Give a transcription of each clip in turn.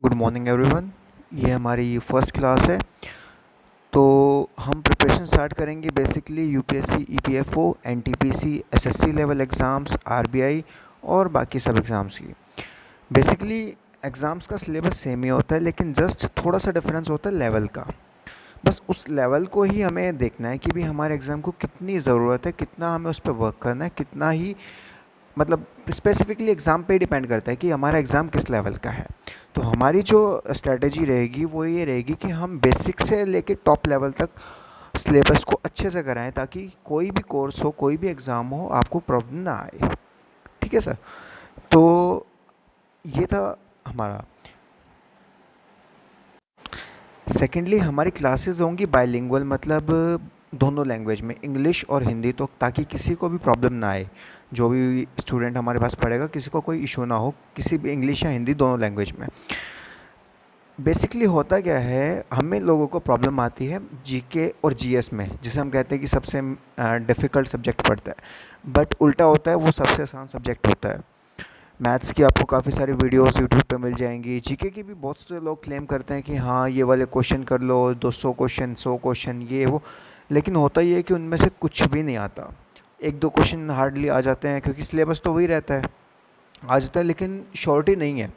Good morning everyone. ये हमारी first class है। तो हम प्रिपरेशन स्टार्ट करेंगे basically UPSC, EPFO, NTPC, SSC level exams, RBI और बाकी सब एग्ज़ाम्स की। बेसिकली एग्ज़ाम्स का सिलेबस सेम ही होता है, लेकिन जस्ट थोड़ा सा डिफरेंस होता है लेवल का। बस उस लेवल को ही हमें देखना है कि भी हमारे एग्ज़ाम को कितनी ज़रूरत है, कितना हमें उस पर वर्क करना है, कितना ही मतलब स्पेसिफिकली एग्ज़ाम पे डिपेंड करता है कि हमारा एग्ज़ाम किस लेवल का है। तो हमारी जो स्ट्रेटजी रहेगी वो ये रहेगी कि हम बेसिक से लेके टॉप लेवल तक सिलेबस को अच्छे से कराएं, ताकि कोई भी कोर्स हो, कोई भी एग्ज़ाम हो, आपको प्रॉब्लम ना आए। ठीक है सर। तो ये था हमारा। सेकेंडली हमारी क्लासेस होंगी बाइलिंगुअल, मतलब दोनों लैंग्वेज में, इंग्लिश और हिंदी, तो ताकि किसी को भी प्रॉब्लम ना आए। जो भी स्टूडेंट हमारे पास पढ़ेगा, किसी को कोई इशू ना हो, किसी भी इंग्लिश या हिंदी दोनों लैंग्वेज में। बेसिकली होता क्या है, हमें लोगों को प्रॉब्लम आती है जीके और जीएस में, जिसे हम कहते हैं कि सबसे डिफ़िकल्ट सब्जेक्ट पड़ता है। बट उल्टा होता है, वो सबसे आसान सब्जेक्ट होता है। मैथ्स की आपको काफ़ी सारी वीडियोस यूट्यूब पे मिल जाएंगी। जीके की भी बहुत से लोग क्लेम करते हैं कि हाँ ये वाले क्वेश्चन कर लो, 200 क्वेश्चन, 100 क्वेश्चन, ये वो। लेकिन होता ये है कि उनमें से कुछ भी नहीं आता। एक दो क्वेश्चन हार्डली आ जाते हैं, क्योंकि सिलेबस तो वही रहता है, आ जाता है, लेकिन श्योरिटी नहीं है।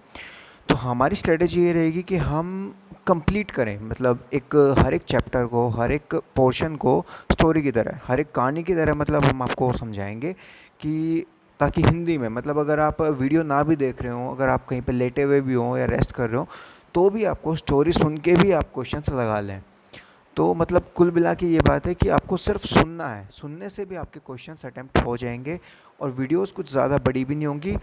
तो हमारी स्ट्रेटजी ये रहेगी कि हम कंप्लीट करें, मतलब एक हर एक चैप्टर को, हर एक पोर्शन को स्टोरी की तरह, हर एक कहानी की तरह, मतलब हम आपको समझाएंगे कि ताकि हिंदी में, मतलब अगर आप वीडियो ना भी देख रहे हो, अगर आप कहीं पे लेटे हुए भी हो या रेस्ट कर रहे हो, तो भी आपको स्टोरी सुन के भी आप क्वेश्चंस लगा लें। तो मतलब कुल मिला के ये बात है कि आपको सिर्फ सुनना है, सुनने से भी आपके क्वेश्चंस अटेम्प्ट हो जाएंगे। और वीडियोस कुछ ज़्यादा बड़ी भी नहीं होंगी,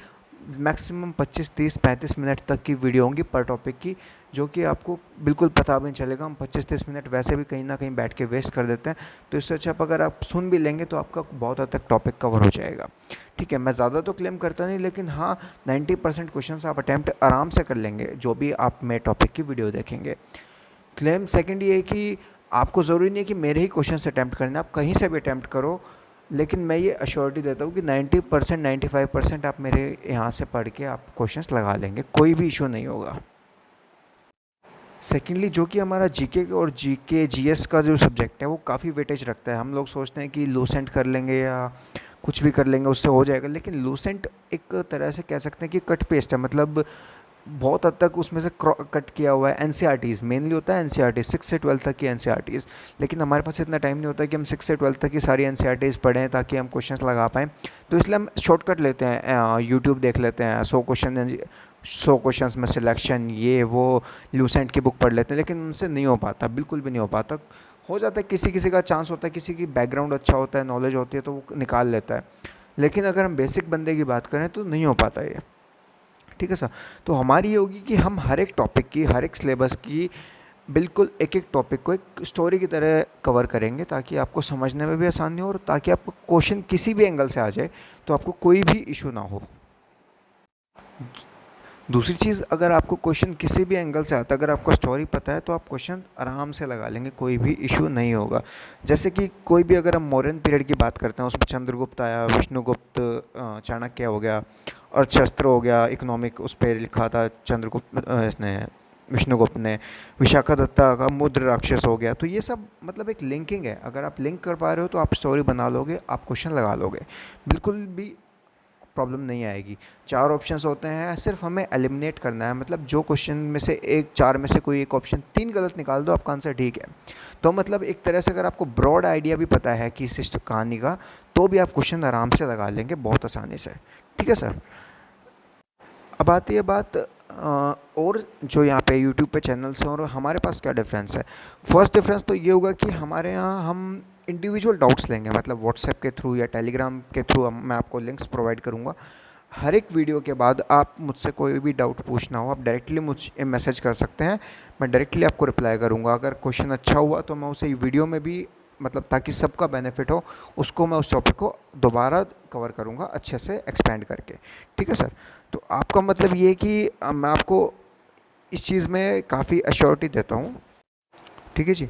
मैक्सिमम 25, 30, 35 मिनट तक की वीडियो होंगी पर टॉपिक की, जो कि आपको बिल्कुल पता भी नहीं चलेगा। हम 25-30 मिनट वैसे भी कहीं ना कहीं बैठ के वेस्ट कर देते हैं, तो इससे अच्छा अगर आप सुन भी लेंगे तो आपका बहुत हद तक टॉपिक कवर हो जाएगा। ठीक है, मैं ज़्यादा तो क्लेम करता नहीं, लेकिन हाँ 90% क्वेश्चन आप अटैम्प्ट आराम से कर लेंगे, जो भी आप मेरे टॉपिक की वीडियो देखेंगे। क्लेम सेकंड ये है कि आपको ज़रूरी नहीं है कि मेरे ही क्वेश्चन अटैम्प्ट करने, आप कहीं से भी अटैम्प्ट करो, लेकिन मैं ये अश्योरिटी देता हूँ कि 90%, 95% आप मेरे यहाँ से पढ़ के आप क्वेश्चंस लगा लेंगे, कोई भी इशू नहीं होगा। सेकेंडली जो कि हमारा जीके और जीके जीएस का जो सब्जेक्ट है वो काफ़ी वेटेज रखता है। हम लोग सोचते हैं कि लूसेंट कर लेंगे या कुछ भी कर लेंगे उससे हो जाएगा, लेकिन लूसेंट एक तरह से कह सकते हैं कि कट पेस्ट है, मतलब बहुत हद तक उसमें से कट किया हुआ है। एनसीईआरटीज़ मेनली होता है, एनसीईआरटी 6 से 12 तक की एनसीईआरटीज़, लेकिन हमारे पास इतना टाइम नहीं होता कि हम 6 से 12 तक की सारी एनसीईआरटीज़ पढ़ें ताकि हम क्वेश्चंस लगा पाएँ। तो इसलिए हम शॉर्टकट लेते हैं, यूट्यूब देख लेते हैं, 100 क्वेश्चन में सिलेक्शन, ये वो, लूसेंट की बुक पढ़ लेते हैं, लेकिन उनसे नहीं हो पाता, बिल्कुल भी नहीं हो पाता। हो जाता है, किसी किसी का चांस होता है, किसी की बैकग्राउंड अच्छा होता है, नॉलेज होती है, तो वो निकाल लेता है, लेकिन अगर हम बेसिक बंदे की बात करें तो नहीं हो पाता ये। ठीक है सर। तो हमारी ये होगी कि हम हर एक टॉपिक की, हर एक सिलेबस की, बिल्कुल एक एक टॉपिक को एक स्टोरी की तरह कवर करेंगे, ताकि आपको समझने में भी आसानी हो और ताकि आपको क्वेश्चन किसी भी एंगल से आ जाए तो आपको कोई भी इशू ना हो। दूसरी चीज़, अगर आपको क्वेश्चन किसी भी एंगल से आता है, अगर आपको स्टोरी पता है, तो आप क्वेश्चन आराम से लगा लेंगे, कोई भी इशू नहीं होगा। जैसे कि कोई भी, अगर हम मौर्यन पीरियड की बात करते हैं, उसमें चंद्रगुप्त आया, विष्णुगुप्त, चाणक्य हो गया, अर्थशास्त्र हो गया, इकोनॉमिक, उस पर लिखा था चंद्रगुप्त, इसने विष्णुगुप्त ने। विशाखादत्ता का मुद्र राक्षस हो गया। तो ये सब मतलब एक लिंकिंग है, अगर आप लिंक कर पा रहे हो तो आप स्टोरी बना लोगे, आप क्वेश्चन लगा लोगे, बिल्कुल भी प्रॉब्लम नहीं आएगी। 4 ऑप्शंस होते हैं, सिर्फ हमें एलिमिनेट करना है, मतलब जो क्वेश्चन में से एक, 4 में से कोई एक ऑप्शन, 3 गलत निकाल दो, आपका आंसर ठीक है। तो मतलब एक तरह से अगर आपको ब्रॉड आइडिया भी पता है कि इस कहानी का, तो भी आप क्वेश्चन आराम से लगा लेंगे बहुत आसानी से। ठीक है सर। अब आती है बात और जो यहाँ पे यूट्यूब पे चैनल्स हैं और हमारे पास क्या डिफरेंस है। फर्स्ट डिफरेंस तो ये होगा कि हमारे यहाँ हम इंडिविजुअल डाउट्स लेंगे, मतलब व्हाट्सएप के थ्रू या टेलीग्राम के थ्रू मैं आपको लिंक्स प्रोवाइड करूँगा। हर एक वीडियो के बाद आप मुझसे कोई भी डाउट पूछना हो, आप डायरेक्टली मुझे मैसेज कर सकते हैं, मैं डायरेक्टली आपको रिप्लाई करूँगा। अगर क्वेश्चन अच्छा हुआ तो मैं उसे वीडियो में भी, मतलब ताकि सबका बेनिफिट हो, उसको मैं उस टॉपिक को दोबारा कवर करूँगा अच्छे से एक्सपेंड करके। ठीक है सर। तो आपका मतलब ये है कि मैं आपको इस चीज़ में काफ़ी अश्योरिटी देता हूँ। ठीक है जी।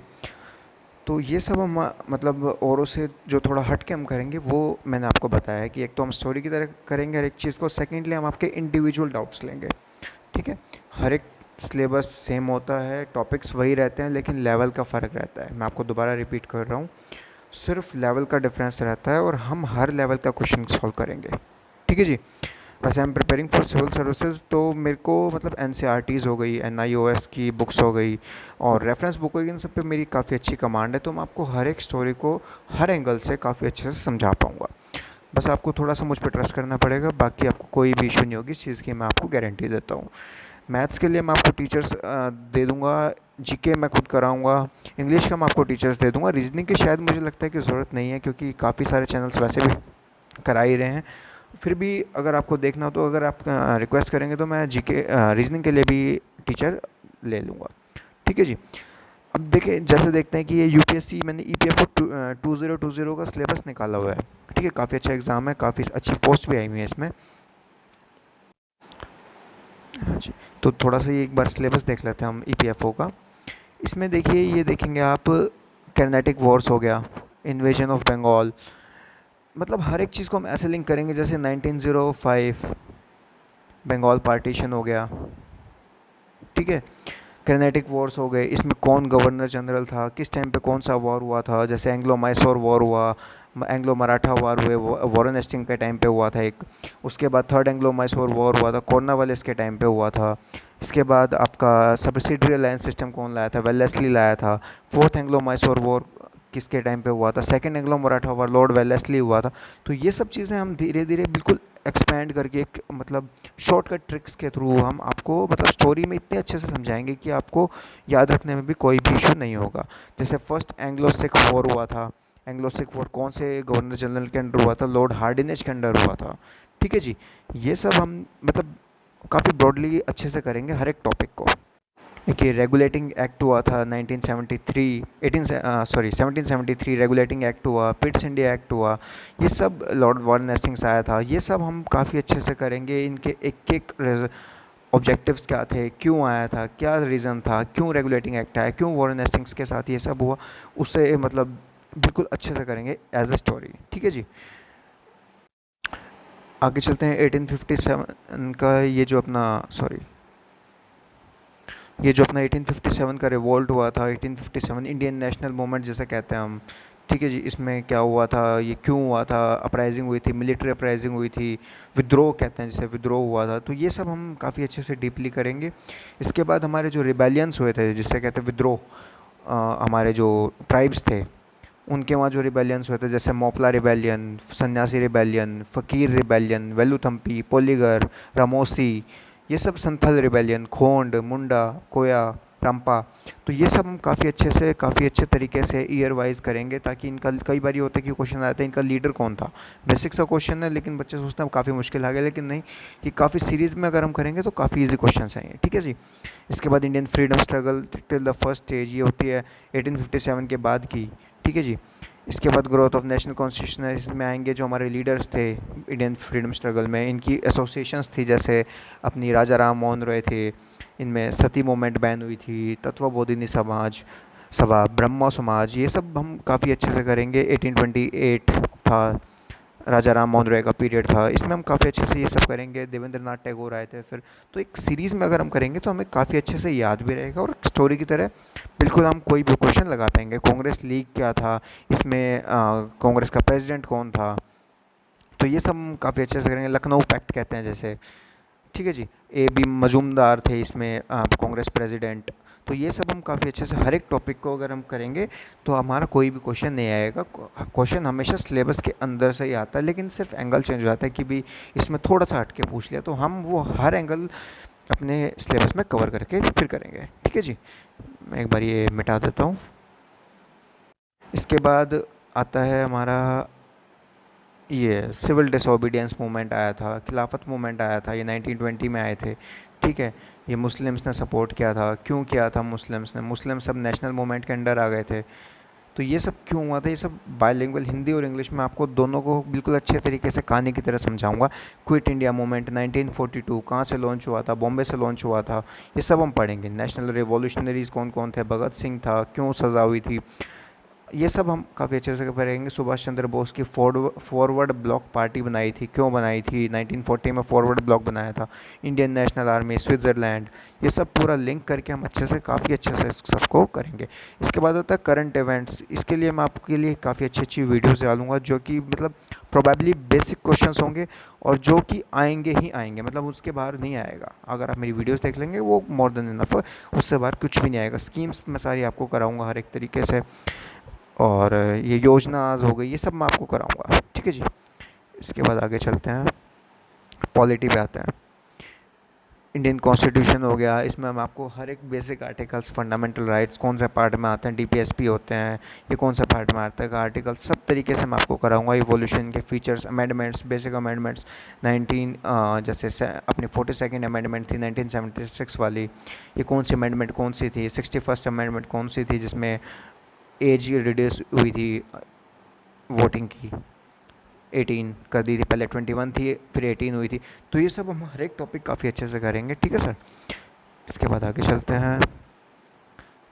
तो ये सब हम मतलब औरों से जो थोड़ा हट के हम करेंगे, वो मैंने आपको बताया है कि एक तो हम स्टोरी की तरह करेंगे हर एक चीज़ को, सेकेंडली हम आपके इंडिविजुअल डाउट्स लेंगे। ठीक है। हर एक सिलेबस सेम होता है, टॉपिक्स वही रहते हैं, लेकिन लेवल का फ़र्क रहता है। मैं आपको दोबारा रिपीट कर रहा हूँ, सिर्फ लेवल का डिफरेंस रहता है और हम हर लेवल का क्वेश्चन सॉल्व करेंगे। ठीक है जी। वैसे I am preparing for civil services, तो मेरे को मतलब एन हो गई, NIOS की बुक्स हो गई और रेफरेंस बुक हो गई, इन सब पे मेरी काफ़ी अच्छी कमांड है, तो मैं आपको हर एक स्टोरी को हर एंगल से काफ़ी अच्छे से समझा पाऊँगा। बस आपको थोड़ा सा मुझ पर ट्रस्ट करना पड़ेगा, बाकी आपको कोई भी इशू नहीं होगी इस चीज़ की, मैं आपको गारंटी देता हूँ। मैथ्स के लिए मैं आपको टीचर्स दे दूँगा, जीके मैं खुद कराऊँगा, इंग्लिश का मैं आपको टीचर्स दे दूँगा, रीजनिंग की शायद मुझे लगता है कि ज़रूरत नहीं है, क्योंकि काफ़ी सारे चैनल्स वैसे भी करा ही रहे हैं। फिर भी अगर आपको देखना हो तो अगर आप रिक्वेस्ट करेंगे तो मैं जीके रीजनिंग के लिए भी टीचर ले लूँगा। ठीक है जी। अब देखिए, जैसे देखते हैं कि ये यूपीएससी मैंने ईपीएफओ 2020 का सिलेबस निकाला हुआ है। ठीक है, काफ़ी अच्छा एग्ज़ाम है, काफ़ी अच्छी पोस्ट भी आई हुई है इसमें। हाँ जी। तो थोड़ा सा ये एक बार सिलेबस देख लेते हैं हम ईपीएफओ का। इसमें देखिए, ये देखेंगे आप, कर्नाटिक वॉर्स हो गया, इन्वेजन ऑफ बंगाल, मतलब हर एक चीज़ को हम ऐसे लिंक करेंगे जैसे 1905 बंगाल पार्टीशन हो गया। ठीक है, कर्नाटिक वॉर्स हो गए, इसमें कौन गवर्नर जनरल था, किस टाइम पे कौन सा वॉर हुआ था, जैसे एंग्लो मैसूर वॉर हुआ, एंग्लो मराठा वॉर हुए, वॉरेन हेस्टिंग के टाइम पे हुआ था एक। उसके बाद थर्ड एंग्लो मैसूर वॉर हुआ था, कॉर्नवालिस के टाइम पे हुआ था। इसके बाद आपका सब्सिडियरी अलायंस सिस्टम कौन लाया था, वेलेस्ली लाया था। फोर्थ एंग्लो मैसूर वॉर किसके टाइम पे हुआ था, second Anglo Maratha war Lord Wellesley हुआ था। तो ये सब चीज़ें हम धीरे धीरे बिल्कुल एक्सपेंड करके एक मतलब शॉर्टकट ट्रिक्स के थ्रू हम आपको मतलब स्टोरी में इतने अच्छे से समझाएंगे कि आपको याद रखने में भी कोई भी इशू नहीं होगा। जैसे फर्स्ट एंग्लो सिख वॉर हुआ था, एंग्लो सिख वॉर कौन से गवर्नर जनरल के अंडर हुआ था, लॉर्ड हार्डिनेज के अंडर हुआ था। ठीक है जी। ये सब हम मतलब काफ़ी ब्रॉडली अच्छे से करेंगे हर एक टॉपिक को। देखिए, रेगुलेटिंग एक्ट हुआ था 1973, 1773 रेगुलेटिंग एक्ट हुआ, पिट्स इंडिया एक्ट हुआ, ये सब लॉर्ड वॉरेन हेस्टिंग्स आया था, ये सब हम काफ़ी अच्छे से करेंगे। इनके एक एक ऑब्जेक्टिव्स क्या थे, क्यों आया था, क्या रीज़न था, क्यों रेगुलेटिंग एक्ट आया, क्यों वॉरेन हेस्टिंग्स के साथ ये सब हुआ, उससे मतलब बिल्कुल अच्छे से करेंगे एज अ स्टोरी। ठीक है जी। आगे चलते हैं 1857 का, ये जो अपना 1857 का रिवॉल्ट हुआ था, 1857 इंडियन नेशनल मूवमेंट जैसे कहते हैं हम। ठीक है जी। इसमें क्या हुआ था, ये क्यों हुआ था, अपराइजिंग हुई थी, मिलिट्री अपराइजिंग हुई थी, विद्रोह कहते हैं जिसे, विद्रोह हुआ था, तो ये सब हम काफ़ी अच्छे से डीपली करेंगे। इसके बाद हमारे जो रिबेलियंस हुए थे जिसे कहते हैं विद्रोह, हमारे जो ट्राइब्स थे उनके वहाँ जो रिबेलियंस हुए थे, जैसे मोपला रिबेलियन, सन्यासी रिबेलियन, फ़कीर रिबेलियन, वेलुथम्पी, पोलीगर, रामोसी, ये सब संथल रिबेलियन, खोंड, मुंडा, कोया, रंपा। तो ये सब हम काफ़ी अच्छे से काफ़ी अच्छे तरीके से ईयर वाइज करेंगे, ताकि इनका कई बार ये होता है कि क्वेश्चन आता है इनका लीडर कौन था। बेसिक सा क्वेश्चन है लेकिन बच्चे सोचते हैं काफ़ी मुश्किल आ गया, लेकिन नहीं, ये काफ़ी सीरीज़ में अगर हम करेंगे तो काफ़ी ईजी क्वेश्चन हैं ये। ठीक है जी। इसके बाद Indian freedom struggle till the first stage, ये होती है 1857 के बाद की। ठीक है जी। इसके बाद ग्रोथ ऑफ नेशनल कॉन्स्टिट्यूशन, इसमें आएंगे जो हमारे लीडर्स थे इंडियन फ्रीडम स्ट्रगल में, इनकी एसोसिएशंस थी, जैसे अपनी राजा राम मोहन रॉय थे, इनमें सती मूवमेंट बैन हुई थी, तत्वबोधिनी समाज सभा, ब्रह्मो समाज, ये सब हम काफ़ी अच्छे से करेंगे। 1828 था, राजा राम मोहन रॉय का पीरियड था, इसमें हम काफ़ी अच्छे से ये सब करेंगे। देवेंद्र नाथ टैगोर आए थे फिर। तो एक सीरीज़ में अगर हम करेंगे तो हमें काफ़ी अच्छे से याद भी रहेगा और स्टोरी की तरह बिल्कुल हम कोई भी क्वेश्चन लगा पाएंगे। कांग्रेस लीग क्या था, इसमें कांग्रेस का प्रेसिडेंट कौन था, तो ये सब हम काफ़ी अच्छे से करेंगे। लखनऊ पैक्ट कहते हैं जैसे। ठीक है जी। AB मजूमदार थे इसमें कांग्रेस प्रेसिडेंट। तो ये सब हम काफ़ी अच्छे से हर एक टॉपिक को अगर हम करेंगे तो हमारा कोई भी क्वेश्चन नहीं आएगा। क्वेश्चन हमेशा सिलेबस के अंदर से ही आता है, लेकिन सिर्फ एंगल चेंज हो जाता है कि भी इसमें थोड़ा सा हट के पूछ लिया, तो हम वो हर एंगल अपने सिलेबस में कवर करके फिर करेंगे। ठीक है जी। मैं एक बार ये मिटा देता हूँ। इसके बाद आता है हमारा ये सिविल डिसोबीडियंस मूवमेंट आया था, खिलाफत मूवमेंट आया था, ये 1920 में आए थे। ठीक है। ये मुस्लिम्स ने सपोर्ट किया था, क्यों किया था मुस्लिम्स ने, मुस्लिम सब नेशनल मूवमेंट के अंडर आ गए थे। तो ये सब क्यों हुआ था, ये सब बायलिंगुअल हिंदी और इंग्लिश में आपको दोनों को बिल्कुल अच्छे तरीके से कहानी की तरह समझाऊंगा। क्विट इंडिया मूवमेंट 1942 कहाँ से लॉन्च हुआ था, बॉम्बे से लॉन्च हुआ था, ये सब हम पढ़ेंगे। नेशनल रिवॉल्यूशनरीज कौन कौन थे, भगत सिंह था, क्यों सज़ा हुई थी, ये सब हम काफ़ी अच्छे से करेंगे। सुभाष चंद्र बोस की फॉरवर्ड ब्लॉक पार्टी बनाई थी, क्यों बनाई थी, 1940 में फॉरवर्ड ब्लॉक बनाया था, इंडियन नेशनल आर्मी, स्विट्ज़रलैंड, ये सब पूरा लिंक करके हम अच्छे से काफ़ी अच्छे से इस सबको करेंगे। इसके बाद आता है करंट इवेंट्स। इसके लिए मैं आपके लिए काफ़ी अच्छी अच्छी वीडियोज़ डालूंगा जो कि मतलब प्रोबेबली बेसिक क्वेश्चंस होंगे और जो कि आएंगे ही आएंगे, मतलब उसके बाहर नहीं आएगा। अगर आप मेरी वीडियोस देख लेंगे वो मोर देन इनफ, उससे बाहर कुछ भी नहीं आएगा। स्कीम्स मैं सारी आपको कराऊंगा हर एक तरीके से, और ये योजनाज हो गई, ये सब मैं आपको कराऊंगा, ठीक है जी। इसके बाद आगे चलते हैं, पॉलिटी पे आते हैं। इंडियन कॉन्स्टिट्यूशन हो गया, इसमें हम आपको हर एक बेसिक आर्टिकल्स, फंडामेंटल राइट्स कौन से पार्ट में आते हैं, डीपीएसपी होते हैं, ये कौन सा पार्ट में आता है, आर्टिकल सब तरीके से मैं आपको कराऊंगा। इवोल्यूशन के फीचर्स, अमेंडमेंट्स, बेसिक अमेंडमेंट्स, 19 जैसे अपनी 42nd अमेंडमेंट थी 1976 वाली, ये कौन सी अमेंडमेंट कौन सी थी, 61st अमेंडमेंट कौन सी थी जिसमें एज रिड्यूस हुई थी वोटिंग की, 18 कर दी थी, पहले 21 थी फिर 18 हुई थी। तो ये सब हम हर एक टॉपिक काफ़ी अच्छे से करेंगे, ठीक है सर। इसके बाद आगे चलते हैं,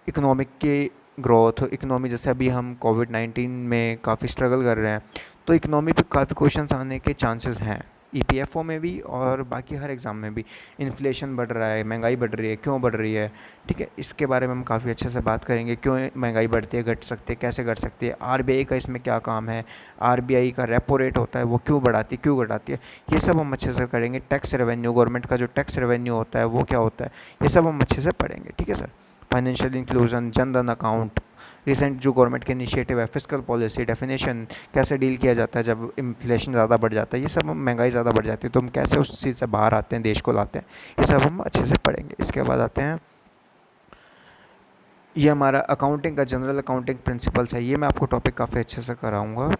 इकोनॉमिक की ग्रोथ। इकोनॉमी जैसे अभी हम कोविड-19 में काफ़ी स्ट्रगल कर रहे हैं, तो इकोनॉमी पे काफ़ी क्वेश्चंस आने के चांसेस हैं, ईपीएफओ में भी और बाकी हर एग्ज़ाम में भी। इन्फ्लेशन बढ़ रहा है, महंगाई बढ़ रही है, क्यों बढ़ रही है, ठीक है, इसके बारे में हम काफ़ी अच्छे से बात करेंगे। क्यों महंगाई बढ़ती है, घट सकती है, कैसे घट सकती है, आरबीआई का इसमें क्या काम है, आरबीआई का रेपो रेट होता है वो क्यों बढ़ाती है, क्यों घटाती है, ये सब हम अच्छे से करेंगे। टैक्स रेवेन्यू, गवर्नमेंट का जो टैक्स रेवेन्यू होता है वो क्या होता है, ये सब हम अच्छे से पढ़ेंगे, ठीक है sir. Financial inclusion, Jan Dhan account, recent जो गवर्नमेंट के इनिशिएटिव है, फिस्कल पॉलिसी, डेफिनेशन, कैसे डील किया जाता है जब इन्फ्लेशन ज़्यादा बढ़ जाता है, ये सब हम, महंगाई ज़्यादा बढ़ जाती है तो हम कैसे उस चीज़ से बाहर आते हैं, देश को लाते हैं, ये सब हम अच्छे से पढ़ेंगे। इसके बाद आते हैं, ये हमारा अकाउंटिंग का जनरल अकाउंटिंग प्रिंसिपल्स है, ये मैं आपको टॉपिक काफ़ी अच्छे से कराऊंगा।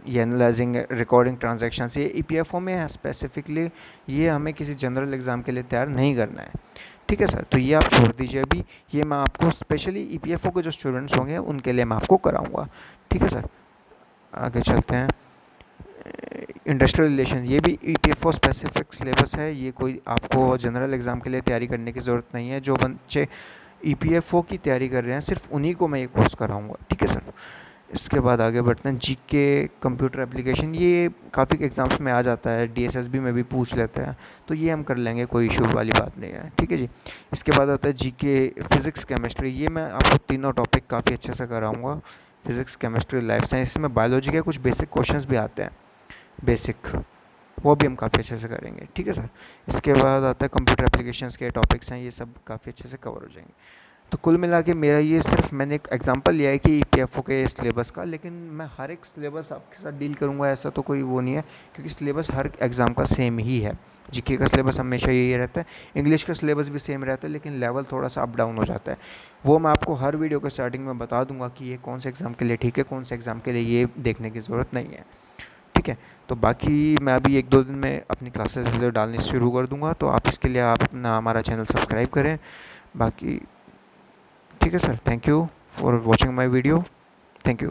ये एनालाइजिंग रिकॉर्डिंग ट्रांजैक्शंस, ये ईपीएफओ में है स्पेसिफिकली, ये हमें किसी जनरल एग्ज़ाम के लिए तैयार नहीं करना है, ठीक है सर। तो ये आप छोड़ दीजिए अभी, ये मैं आपको स्पेशली ईपीएफओ के जो स्टूडेंट्स होंगे उनके लिए मैं आपको कराऊंगा, ठीक है सर। आगे चलते हैं, इंडस्ट्रियल रिलेशन, ये भी ईपीएफओ स्पेसिफिक सिलेबस है, ये कोई आपको जनरल एग्ज़ाम के लिए तैयारी करने की ज़रूरत नहीं है। जो बच्चे ईपीएफओ की तैयारी कर रहे हैं सिर्फ उन्हीं को मैं ये कोर्स कराऊंगा, ठीक है सर। इसके बाद आगे बढ़ते हैं, जीके कंप्यूटर एप्लीकेशन, ये काफ़ी एग्ज़ाम्स में आ जाता है, डीएसएसबी में भी पूछ लेते हैं, तो ये हम कर लेंगे, कोई इशू वाली बात नहीं है, ठीक है जी। इसके बाद आता है जीके फिज़िक्स केमिस्ट्री, ये मैं आपको तीनों टॉपिक काफ़ी अच्छे से कराऊंगा। फिज़िक्स केमिस्ट्री लाइफ साइंस, इसमें बायोलॉजी के कुछ बेसिक क्वेश्चंस भी आते हैं, बेसिक, वो भी हम काफ़ी अच्छे से करेंगे, ठीक है सर। इसके बाद आता है कंप्यूटर एप्लीकेशंस के टॉपिक्स हैं, ये सब काफ़ी अच्छे से कवर हो जाएंगे। तो कुल मिला के मेरा ये सिर्फ मैंने एक एग्जांपल लिया है कि ईपीएफओ के सिलेबस का, लेकिन मैं हर एक सिलेबस आपके साथ डील करूँगा ऐसा तो कोई वो नहीं है, क्योंकि सिलेबस हर एग्ज़ाम का सेम ही है। जीके का सिलेबस हमेशा यही रहता है, इंग्लिश का सिलेबस भी सेम रहता है, लेकिन लेवल थोड़ा सा अप डाउन हो जाता है। वो मैं आपको हर वीडियो के स्टार्टिंग में बता दूंगा कि ये कौन से एग्ज़ाम के लिए ठीक है, कौन से एग्ज़ाम के लिए ये देखने की ज़रूरत नहीं है, ठीक है। तो बाकी मैं अभी 1-2 दिन में अपनी क्लासेस डालनी शुरू कर दूंगा, तो आप इसके लिए आप अपना हमारा चैनल सब्सक्राइब करें। बाकी ठीक है sir, thank you for watching my video, thank you.